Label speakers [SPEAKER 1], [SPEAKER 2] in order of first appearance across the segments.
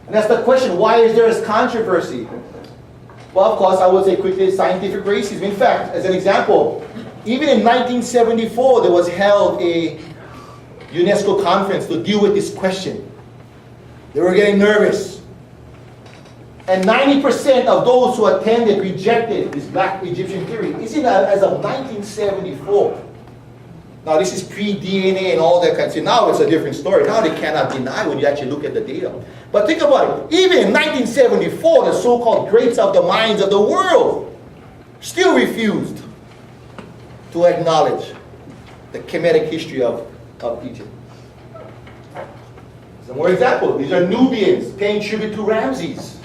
[SPEAKER 1] And that's the question, why is there this controversy? Well, of course, I would say quickly scientific racism. In fact, as an example, even in 1974, there was held a UNESCO conference to deal with this question. They were getting nervous. And 90% of those who attended rejected this black Egyptian theory. This is as of 1974. Now this is pre-DNA and all that kind of stuff. Now it's a different story. Now they cannot deny when you actually look at the data. But think about it. Even in 1974, the so-called greats of the minds of the world still refused to acknowledge the Kemetic history of Egypt. Some more examples. These are Nubians paying tribute to Ramses.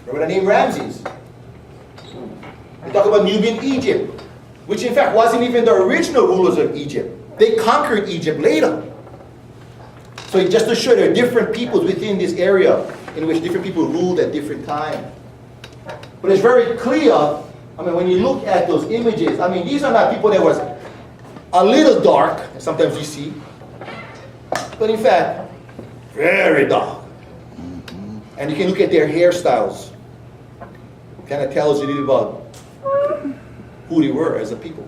[SPEAKER 1] Remember the name Ramses? We talk about Nubian Egypt, which in fact wasn't even the original rulers of Egypt. They conquered Egypt later. So just to show there are different peoples within this area in which different people ruled at different times. But it's very clear, I mean, when you look at those images, I mean, these are not people that was a little dark, as sometimes you see, but in fact, very dark. And you can look at their hairstyles. Kind of tells you a little about who they were as a people.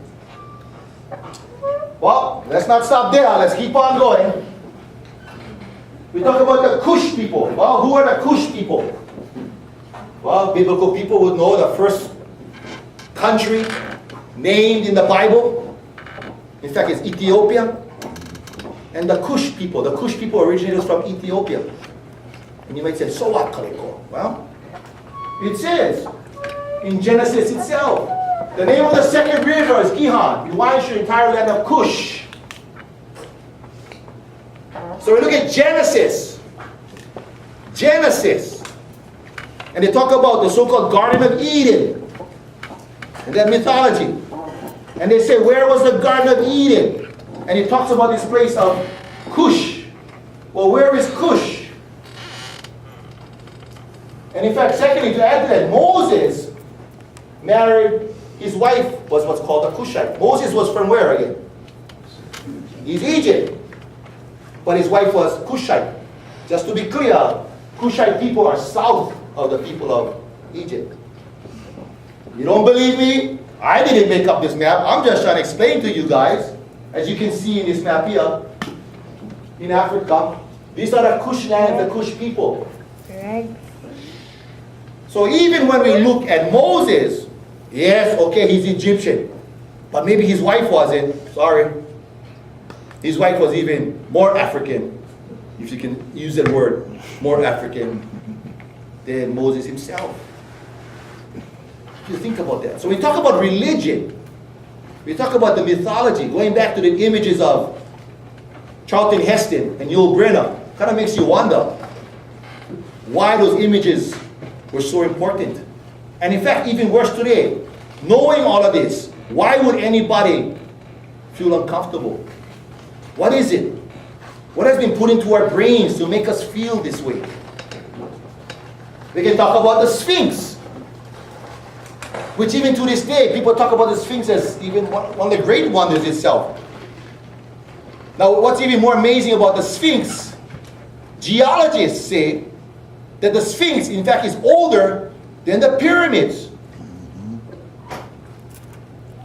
[SPEAKER 1] Well, let's not stop there. Let's keep on going. We talk about the Cush people. Well, who are the Cush people? Well, biblical people would know the first country named in the Bible. In fact, it's Ethiopia. And the Cush people originated from Ethiopia. And you might say, so what, Kaleikoa? Well, it says in Genesis itself, the name of the second river is Gihon. It winds through the entire land of Cush. So we look at Genesis. And they talk about the so-called Garden of Eden. And that mythology. And they say, where was the Garden of Eden? And it talks about this place of Cush. Well, where is Cush? And in fact, secondly, to add to that, Moses married, his wife was what's called a Cushite. Moses was from where again? He's Egypt. But his wife was Cushite. Just to be clear, Cushite people are south of the people of Egypt. You don't believe me? I didn't make up this map. I'm just trying to explain to you guys. As you can see in this map here, in Africa, these are the Cush land and the Cush people. So even when we look at Moses, yes, okay, he's Egyptian. But maybe his wife wasn't. Sorry. His wife was even more African, if you can use that word, more African than Moses himself. If you think about that. So we talk about religion. We talk about the mythology, going back to the images of Charlton Heston and Yul Brynner. Kind of makes you wonder why those images were so important. And in fact, even worse today, knowing all of this, why would anybody feel uncomfortable? What is it? What has been put into our brains to make us feel this way? We can talk about the Sphinx, which even to this day, people talk about the Sphinx as even one of the great wonders itself. Now, what's even more amazing about the Sphinx, geologists say that the Sphinx, in fact, is older than the pyramids.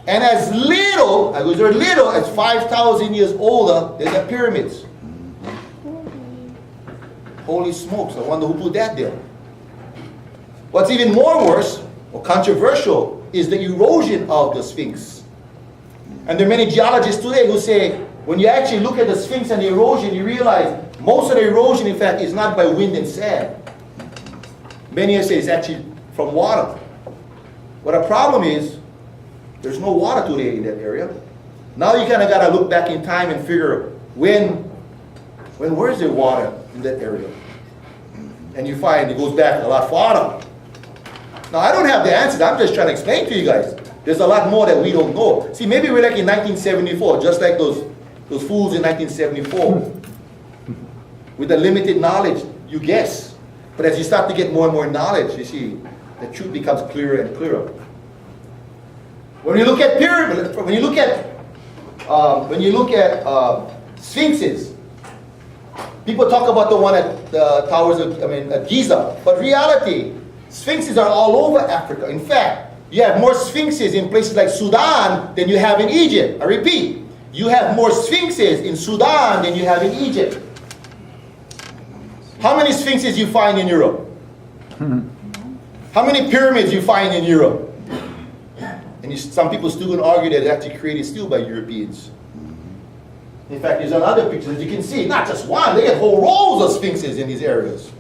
[SPEAKER 1] And as little as 5,000 years older than the pyramids. Holy smokes, I wonder who put that there. What's even more worse, or controversial, is the erosion of the Sphinx. And there are many geologists today who say, when you actually look at the Sphinx and the erosion, you realize most of the erosion, in fact, is not by wind and sand. Many say it's actually from water. But the problem is, there's no water today in that area. Now you kind of got to look back in time and figure where's there water in that area? And you find it goes back a lot farther. Now I don't have the answers. I'm just trying to explain to you guys. There's a lot more that we don't know. See, maybe we're like in 1974, just like those fools in 1974. With the limited knowledge, you guess. But as you start to get more and more knowledge, you see, the truth becomes clearer and clearer. When you look at pyramids, when you look at sphinxes, People talk about the one at the towers of, at Giza, but reality, sphinxes are all over Africa. In fact, you have more sphinxes in places like Sudan than you have in Egypt. I repeat, you have more sphinxes in Sudan than you have in Egypt. How many sphinxes you find in Europe? How many pyramids you find in Europe? And some people still going to argue that it's actually created still by Europeans. In fact, there's another picture that you can see, not just one, they have whole rows of sphinxes in these areas.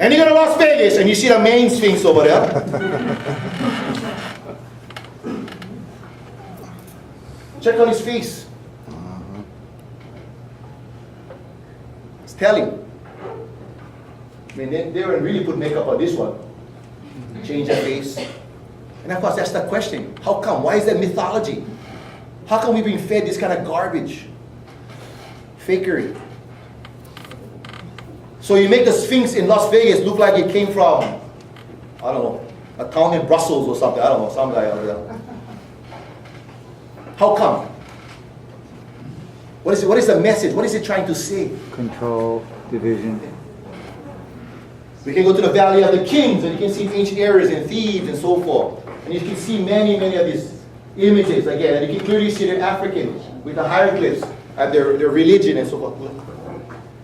[SPEAKER 1] And you go to Las Vegas and you see the main sphinx over there. Check on his face. It's telling. I mean, they didn't really put makeup on this one. Change the face. And of course, that's the question. How come? Why is that mythology? How come we've been fed this kind of garbage? Fakery. So you make the Sphinx in Las Vegas look like it came from, I don't know, a town in Brussels or something. I don't know, some guy over there. How come? What is the message? What is it trying to say?
[SPEAKER 2] Control, division.
[SPEAKER 1] We can go to the Valley of the Kings and you can see ancient areas and Thebes and so forth. And you can see many of these images again. And you can clearly see they're African with the hieroglyphs and their religion and so forth.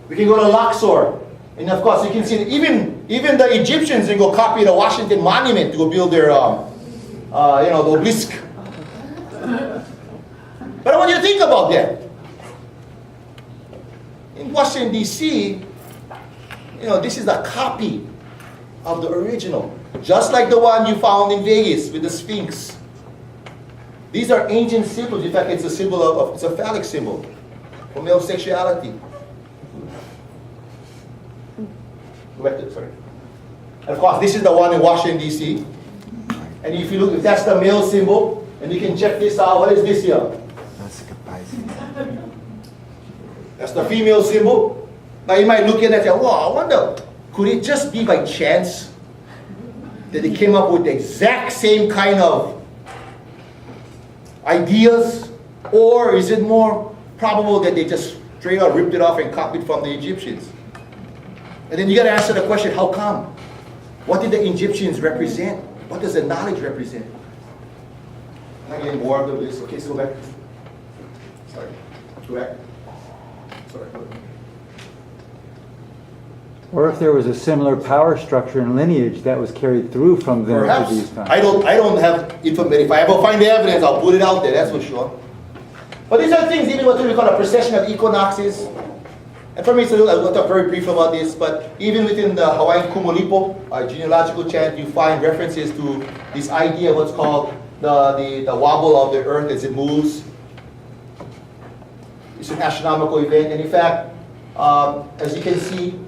[SPEAKER 1] We can go to Luxor. And of course you can see that even the Egyptians can go copy the Washington Monument to go build their, the obelisk. But I want you to think about that. In Washington, D.C., this is a copy of the original. Just like the one you found in Vegas with the Sphinx. These are ancient symbols. In fact, it's a symbol it's a phallic symbol for male sexuality. Go back to, sorry. And of course, this is the one in Washington, D.C. And if you look, if that's the male symbol, and you can check this out, what is this here? That's the female symbol. Now you might look at it and say, wow, I wonder, could it just be by chance that they came up with the exact same kind of ideas? Or is it more probable that they just straight up ripped it off and copied from the Egyptians? And then you got to answer the question, how come? What did the Egyptians represent? What does the knowledge represent? I'm not getting more of this. Okay, so go back. Sorry. Go back. Sorry.
[SPEAKER 2] Or if there was a similar power structure and lineage that was carried through from them
[SPEAKER 1] Perhaps.
[SPEAKER 2] to these times.
[SPEAKER 1] I don't have information. If I ever find the evidence, I'll put it out there, that's for sure. But these are things, even what we call a procession of equinoxes. And for me, I'll talk very brief about this, but even within the Hawaiian Kumu genealogical chant, you find references to this idea of what's called the wobble of the earth as it moves. It's an astronomical event, and in fact, as you can see,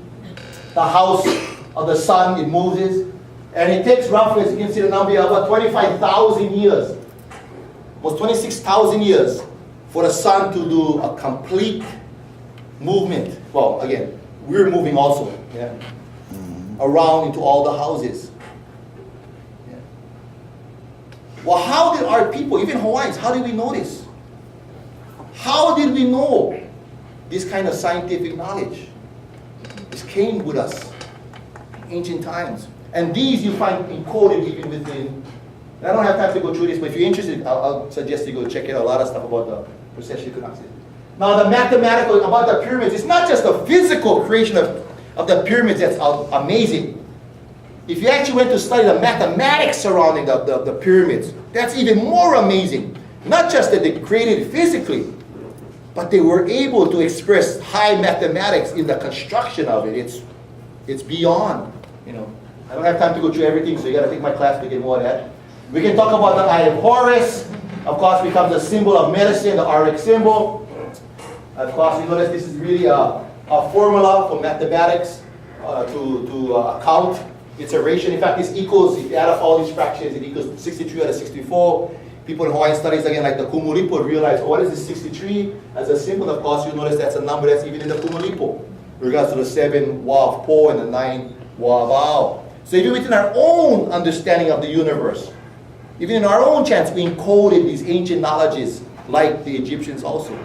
[SPEAKER 1] the house of the sun, it moves, and it takes roughly, as you can see the number, about 25,000 years, almost 26,000 years, for the sun to do a complete movement. Well, again, we're moving also, yeah, around into all the houses. Yeah. Well, how did our people, even Hawaiians, how did we know this? How did we know this kind of scientific knowledge? This came with us in ancient times. And these you find encoded even within, and I don't have time to go through this, but if you're interested, I'll suggest you go check it out. A lot of stuff about the procession equinoxes. Now the mathematical, about the pyramids, it's not just the physical creation of the pyramids that's amazing. If you actually went to study the mathematics surrounding the pyramids, that's even more amazing. Not just that they created it physically, but they were able to express high mathematics in the construction of it. It's beyond, I don't have time to go through everything, so you got to take my class to get more of that. We can talk about the Eye of Horus. Of course, becomes a symbol of medicine, the Auric symbol. Of course, you notice this is really a formula for mathematics to account its iteration. In fact, this equals, if you add up all these fractions, it equals 63 out of 64. People in Hawaiian studies, again, like the Kumu realize, what is this 63? As a symbol, of course, you notice that's a number that's even in the Kumu in regards to the 7 wa of Po and the 9 wa of Ao. So even within our own understanding of the universe, even in our own chants, we encoded these ancient knowledges like the Egyptians also.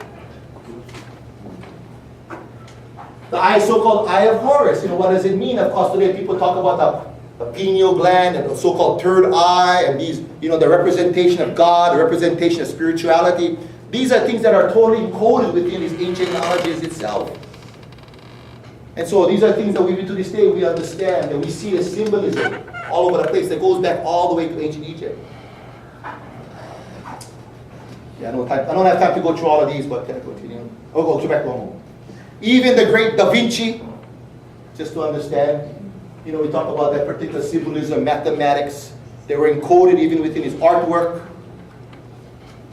[SPEAKER 1] The eye, so-called eye of Horus, what does it mean? Of course, today people talk about the pineal gland and the so-called third eye and these, the representation of God, the representation of spirituality. These are things that are totally encoded within these ancient knowledges itself. And so these are things that we, to this day, we understand, and we see the symbolism all over the place that goes back all the way to ancient Egypt. Yeah, I don't have time to go through all of these, but can I continue? I'll go back one more. Even the great Da Vinci, just to understand, we talk about that particular symbolism, mathematics. They were encoded even within his artwork.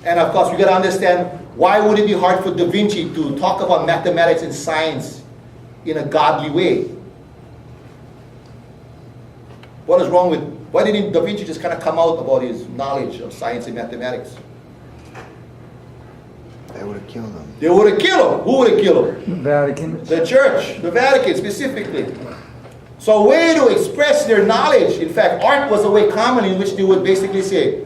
[SPEAKER 1] And of course, we got to understand, why would it be hard for Da Vinci to talk about mathematics and science in a godly way? What is wrong with, why didn't Da Vinci just kind of come out about his knowledge of science and mathematics?
[SPEAKER 3] They would have killed him.
[SPEAKER 1] They would have killed him. Who would have killed him?
[SPEAKER 2] Vatican.
[SPEAKER 1] The church, the Vatican specifically. So a way to express their knowledge, in fact, art was a way commonly in which they would basically say,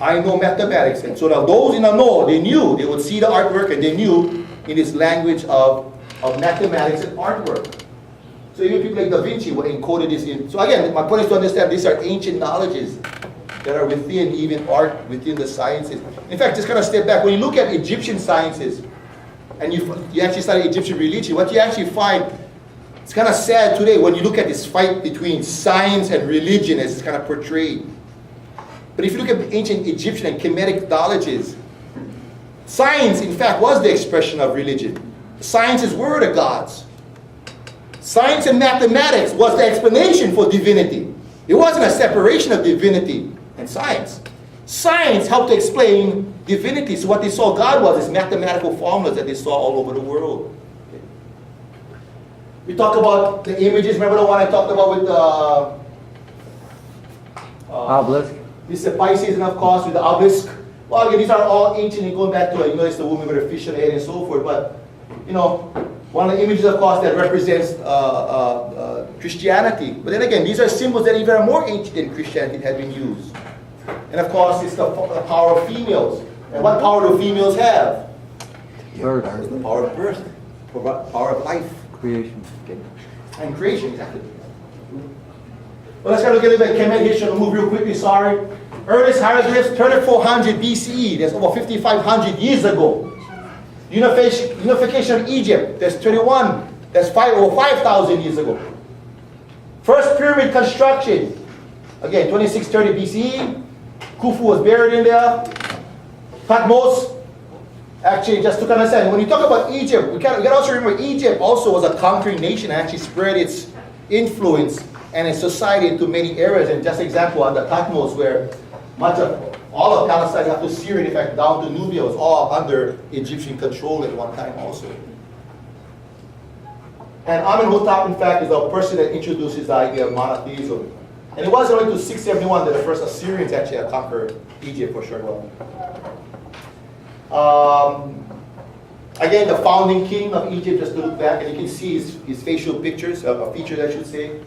[SPEAKER 1] I know mathematics. And so now those in the know, they knew, they would see the artwork and they knew in this language of mathematics and artwork. So even people like Da Vinci would encode this in. So again, my point is to understand these are ancient knowledges that are within even art, within the sciences. In fact, just kind of step back. When you look at Egyptian sciences, and you actually study Egyptian religion, what you actually find, it's kind of sad today when you look at this fight between science and religion as it's kind of portrayed. But if you look at ancient Egyptian and Kemetic knowledges, science, in fact, was the expression of religion. Sciences were the gods. Science and mathematics was the explanation for divinity. It wasn't a separation of divinity and science. Science helped to explain divinity. So what they saw God was is mathematical formulas that they saw all over the world. Okay. We talk about the images. Remember the one I talked about with the
[SPEAKER 2] Obelisk.
[SPEAKER 1] this is the Pisces, and of course with the obelisk. Well, again, these are all ancient and going back to it's the woman with a fish on the head and so forth. But one of the images, of course, that represents Christianity. But then again, these are symbols that even are more ancient than Christianity had been used. And of course, it's the power of females. And what power do females have?
[SPEAKER 2] Birth.
[SPEAKER 1] The power of birth, power of life.
[SPEAKER 2] Creation.
[SPEAKER 1] Okay. And creation, exactly. Well, let's kind of look at a little bit of Kemet history. I'll move real quickly, sorry. Earliest hieroglyphs, 3400 BCE. That's over 5,500 years ago. Unification of Egypt, that's 31. That's over 5,000 years ago. First pyramid construction, again, 2630 BCE. Khufu was buried in there. Thutmose, actually, just to understand, when you talk about Egypt, we can also remember Egypt also was a conquering nation and actually spread its influence and its society into many areas. And just example, on the Thutmose, where much of all of Palestine up to Syria, in fact, down to Nubia, was all under Egyptian control at one time also. And Amenhotep, in fact, is the person that introduces the idea of monotheism. And it wasn't only to 671 that the first Assyrians actually had conquered Egypt for sure. Again, the founding king of Egypt, just to look back, and you can see his facial pictures, features I should say.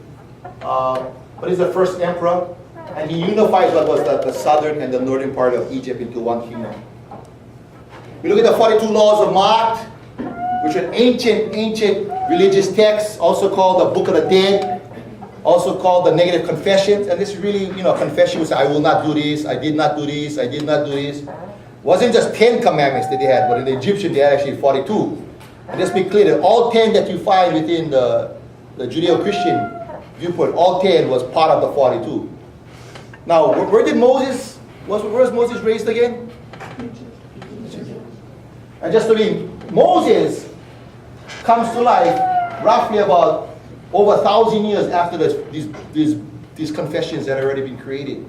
[SPEAKER 1] But he's the first emperor, and he unifies what was the southern and the northern part of Egypt into one kingdom. We look at the 42 laws of Ma'at, which are ancient religious texts, also called the Book of the Dead, also called the negative confessions. And this is really, confession was, I will not do this, I did not do this, I did not do this. It wasn't just 10 commandments that they had, but in the Egyptian they had actually 42. And let's be clear that all 10 that you find within the Judeo-Christian viewpoint, all 10 was part of the 42. Now, where did Moses, where was Moses raised again? And just to be, Moses comes to life roughly about over 1,000 years after these confessions that had already been created.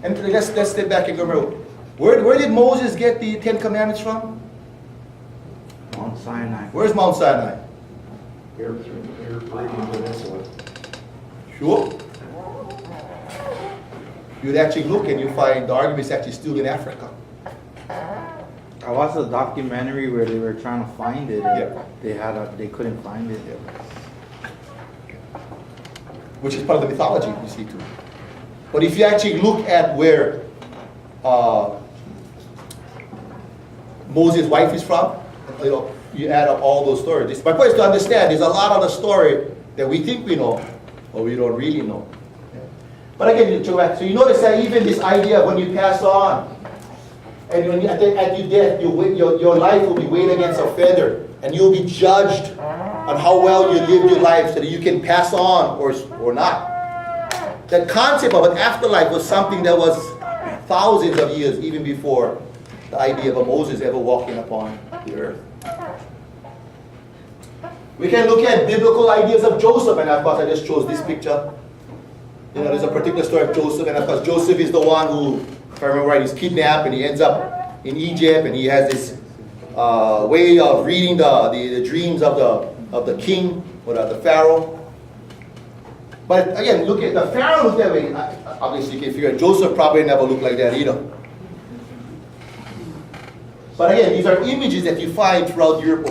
[SPEAKER 1] And let's step back and go, remember, where did Moses get the 10 Commandments from?
[SPEAKER 3] Mount Sinai.
[SPEAKER 1] Where's Mount Sinai?
[SPEAKER 3] Arabian Peninsula.
[SPEAKER 1] Sure. You'd actually look and you find the argument is actually still in Africa.
[SPEAKER 3] I watched a documentary where they were trying to find it. And
[SPEAKER 1] Yeah.
[SPEAKER 3] they couldn't find it.
[SPEAKER 1] Which is part of the mythology, you see too. But if you actually look at where Moses' wife is from. You know, you add up all those stories. My point is to understand there's a lot of the story that we think we know, or we don't really know. But again, so you notice that even this idea of when you pass on, and when at your death, your life will be weighed against a feather, and you'll be judged on how well you lived your life so that you can pass on or not. That concept of an afterlife was something that was thousands of years even before the idea of a Moses ever walking upon the earth. We can look at biblical ideas of Joseph, and of course I just chose this picture. You know, there's a particular story of Joseph, and of course Joseph is the one who, if I remember right, he's kidnapped and he ends up in Egypt, and he has this way of reading the dreams of the king or the Pharaoh. But again, look at the Pharaoh looked that way. Obviously, you can figure Joseph probably never looked like that either. But again, these are images that you find throughout Europe.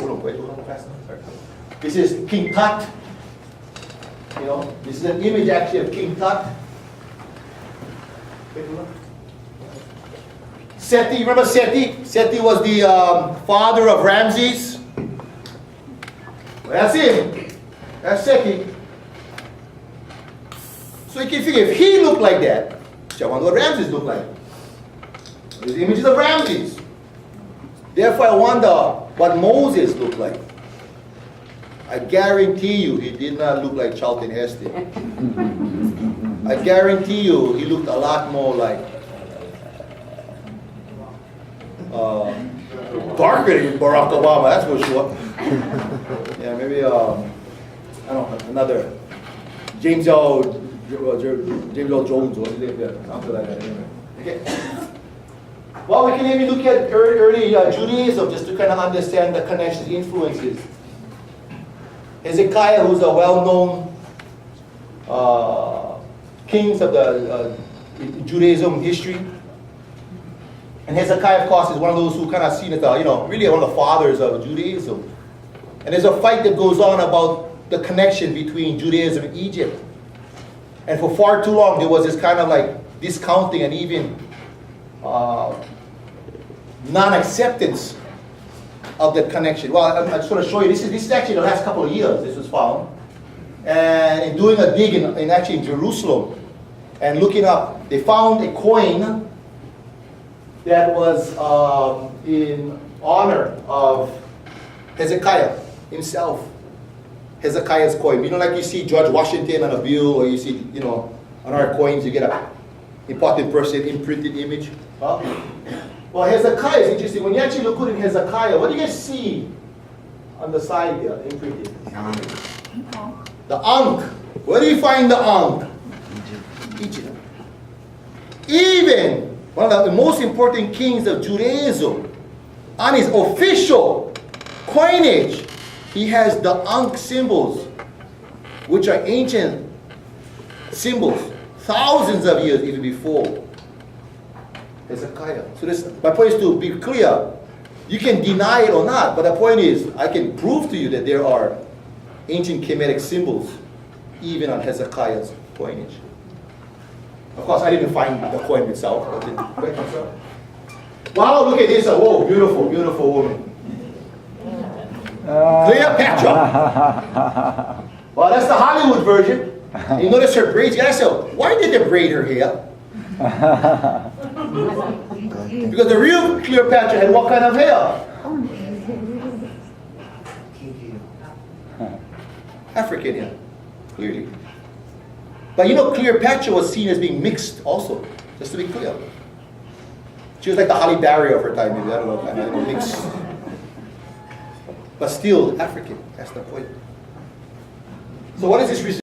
[SPEAKER 1] This is King Tut. You know, this is an image actually of King Tut. Seti, remember Seti? Seti was the father of Ramses. Well, that's him. That's Seti. So you can figure if he looked like that, I wonder what Ramses looked like. There's images of Ramses. Therefore, I wonder what Moses looked like. I guarantee you he did not look like Charlton Heston. I guarantee you he looked a lot more like darker than Barack Obama, that's for sure. Yeah, maybe I don't know, another James L. Jones or something like that. Anyway. Okay. Well, we can maybe look at early Judaism just to kind of understand the connections, influences. Hezekiah, who's a well-known kings of the Judaism history. And Hezekiah, of course, is one of those who kind of seen as really one of the fathers of Judaism. And there's a fight that goes on about the connection between Judaism and Egypt. And for far too long, there was this kind of like discounting and even non-acceptance of that connection. Well, I just want to show you, this is actually the last couple of years this was found. And in doing a dig in Jerusalem and looking up, they found a coin that was in honor of Hezekiah himself. Hezekiah's coin. You know, like you see George Washington on a bill, or you see, on our coins, you get a important person imprinted image. Huh? Well, Hezekiah is interesting. When you actually look good in Hezekiah, what do you guys see on the side here, imprinted? The Ankh. Where do you find the Ankh? Egypt. Even one of the most important kings of Judaism, on his official coinage, he has the Ankh symbols, which are ancient symbols, thousands of years even before Hezekiah. So my point is to be clear. You can deny it or not, but the point is, I can prove to you that there are ancient Kemetic symbols even on Hezekiah's coinage. Of course, I didn't find the coin itself. Wow, look at this. Whoa, beautiful, beautiful woman. Cleopatra. Well, that's the Hollywood version. You notice her braids. You gotta say, why did they braid her hair? Because the real Cleopatra had what kind of hair? African hair, clearly. But Cleopatra was seen as being mixed also, just to be clear. She was like the Halle Berry of her time, maybe, I don't know, kind of mixed. But still African, that's the point. So what is this